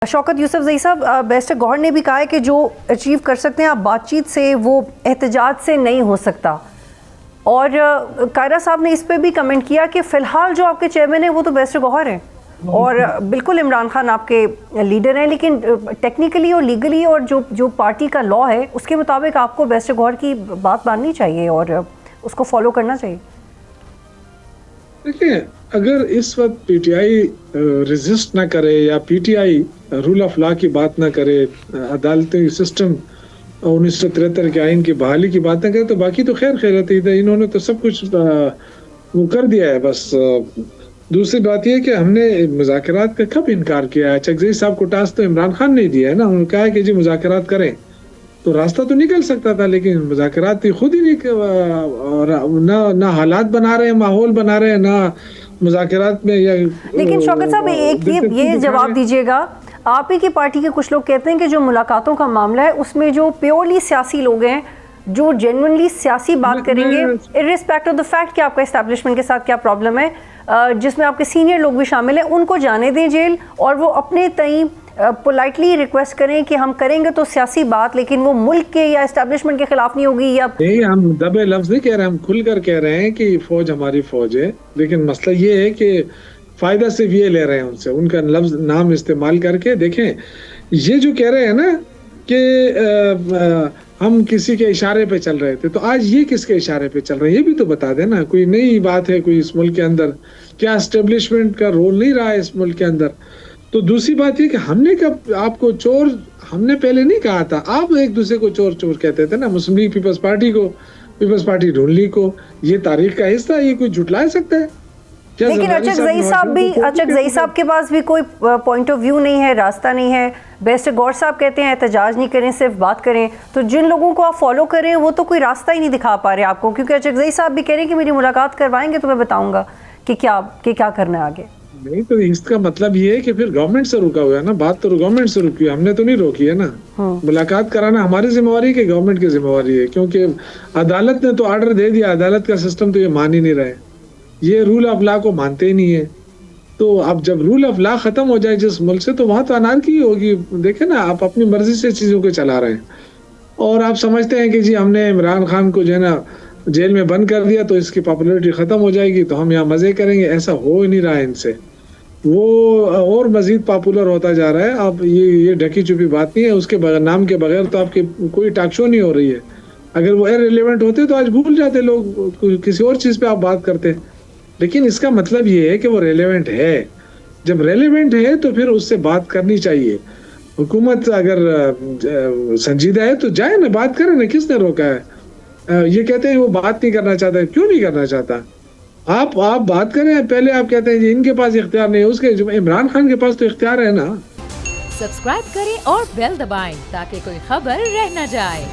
शौकत यूसुफजई साहब, बैरिस्टर गौहर ने भी कहा है कि जो अचीव कर सकते हैं आप बातचीत से, वो एहतजाज से नहीं हो सकता। और कायरा साहब ने इस पे भी कमेंट किया कि फ़िलहाल जो आपके चेयरमैन हैं वो तो बैरिस्टर गौहर हैं और बिल्कुल इमरान खान आपके लीडर हैं, लेकिन टेक्निकली और लीगली और जो पार्टी का लॉ है उसके मुताबिक आपको बैरिस्टर गौहर की बात माननी चाहिए और उसको फॉलो करना चाहिए। देखिए, अगर इस वक्त पीटीआई रेजिस्ट ना करे या पीटीआई रूल ऑफ लॉ की बात ना करे, अदालती सिस्टम 1973 के आइन की बहाली की बात ना करे, तो बाकी तो खैर खैरत ही था। इन्होंने तो सब कुछ वो कर दिया है। बस दूसरी बात यह कि हमने मुज़ाकरात का कब इनकार किया है? चकज़ई साहब को टास्क तो इमरान खान ने दिया है ना। उन्होंने कहा है कि जी मुज़ाकरात करें, तो रास्ता तो निकल सकता था, लेकिन मुज़ाकरात खुद ही ना हालात बना रहे हैं, माहौल बना रहे हैं, ना मुज़ाकरात में या। लेकिन शौकत साहब एक ये जवाब दीजिएगा, आप ही की पार्टी के कुछ लोग कहते हैं कि जो मुलाकातों का मामला है उसमें जो प्योरली सियासी लोग हैं, जो जेन्युइनली सियासी बात करेंगे, इर्रिस्पेक्ट ऑफ द फैक्ट कि आपका एस्टैब्लिशमेंट के साथ क्या प्रॉब्लम है, जिसमें आपके सीनियर लोग भी शामिल हैं, उनको जाने दें जेल और वो अपने तई पोलाइटली रिक्वेस्ट करें कि हम करेंगे तो सियासी बात, लेकिन वो मुल्क के या एस्टैब्लिशमेंट के खिलाफ नहीं होगी। या नहीं, हम दबे लफ्ज नहीं कह रहे, हम खुलकर कह रहे हैं कि फौज हमारी फौज है, लेकिन मसला ये है कि फायदा सिर्फ ये ले रहे हैं उनसे, उनका लफ्ज नाम इस्तेमाल करके। देखें, ये जो कह रहे हैं ना कि हम किसी के इशारे पे चल रहे थे, तो आज ये किसके इशारे पे चल रहे हैं ये भी तो बता देना। कोई नई बात है कोई इस मुल्क के अंदर? क्या एस्टेब्लिशमेंट का रोल नहीं रहा है इस मुल्क के अंदर? तो दूसरी बात ये कि हमने कब आपको चोर, हमने पहले नहीं कहा था, आप एक दूसरे को चोर चोर कहते थे ना, मुस्लिम लीग पीपल्स पार्टी को, पीपल्स पार्टी ढूंढ ली को। ये तारीख का हिस्सा, ये कोई झुटला सकता है? लेकिन अचकज़ई साहब के पास भी कोई पॉइंट ऑफ व्यू नहीं है, रास्ता नहीं है। बैरिस्टर गौहर साहब कहते हैं एहतजाज नहीं करें, सिर्फ बात करें। तो जिन लोगों को आप फॉलो करें वो तो कोई रास्ता ही नहीं दिखा पा रहे आपको, क्योंकि अचकज़ई साहब भी कह रहे हैं कि मेरी मुलाकात करवाएंगे तो मैं बताऊंगा कि क्या करना है आगे। नहीं, तो इसका मतलब ये है कि फिर गवर्नमेंट से रुका हुआ है ना, बात तो गवर्नमेंट से रुकी है, हमने तो नहीं रोकी है ना। मुलाकात कराना हमारी जिम्मेवारी है कि गवर्नमेंट की जिम्मेवारी है? क्योंकि अदालत ने तो ऑर्डर दे दिया, अदालत का सिस्टम तो ये मान ही नहीं रहे, ये रूल ऑफ लॉ को मानते ही नहीं है। तो अब जब रूल ऑफ लॉ खत्म हो जाए जिस मुल्क से, तो वहां तो अनारकी होगी। देखे ना, आप अपनी मर्जी से चीजों को चला रहे हैं और आप समझते हैं कि जी हमने इमरान खान को जो है ना जेल में बंद कर दिया तो इसकी पॉपुलैरिटी खत्म हो जाएगी, तो हम यहाँ मजे करेंगे। ऐसा हो ही नहीं रहा है इनसे, वो और मजीद पॉपुलर होता जा रहा है। अब ये ढकी छुपी बात नहीं है, उसके नाम के बगैर तो आपकी कोई टॉक शो नहीं हो रही है। अगर वो इररिलेवेंट होते तो आज भूल जाते लोग, किसी और चीज पे आप बात करते। लेकिन इसका मतलब ये है कि वो रेलेवेंट है। जब रेलेवेंट है तो फिर उससे बात करनी चाहिए। हुकूमत अगर संजीदा है तो जाए ना, बात करे ना, किसने रोका है? ये कहते हैं वो बात नहीं करना चाहता, क्यों नहीं करना चाहता? आप बात करें। पहले आप कहते हैं इनके पास इख्तियार नहीं है, उसके इमरान खान के पास तो इख्तियार है ना। सब्सक्राइब करें और बेल दबाएं ताकि कोई खबर रह न जाए।